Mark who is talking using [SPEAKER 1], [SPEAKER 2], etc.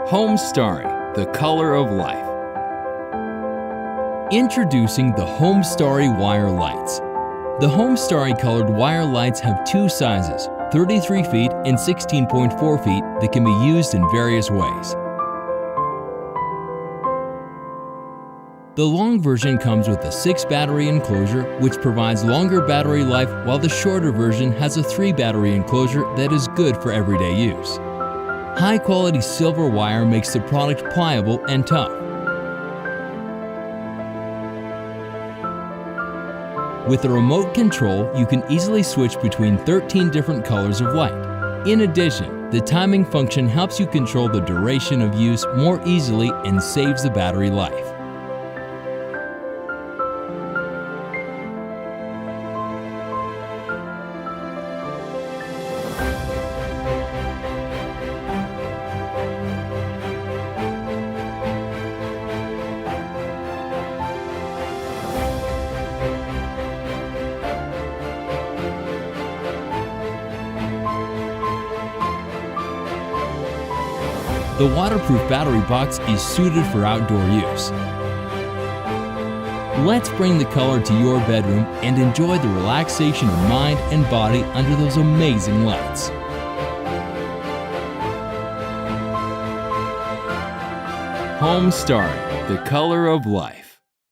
[SPEAKER 1] Homestarry, the color of life. Introducing the Homestarry wire lights. The Homestarry colored wire lights have two sizes, 33 feet and 16.4 feet, that can be used in various ways. The long version comes with a 6-battery enclosure, which provides longer battery life, while the shorter version has a 3-battery enclosure that is good for everyday use. High-quality silver wire makes the product pliable and tough. With a remote control, you can easily switch between 13 different colors of light. In addition, the timing function helps you control the duration of use more easily and saves the battery life. The waterproof battery box is suited for outdoor use. Let's bring the color to your bedroom and enjoy the relaxation of mind and body under those amazing lights. Homestarry, the color of life.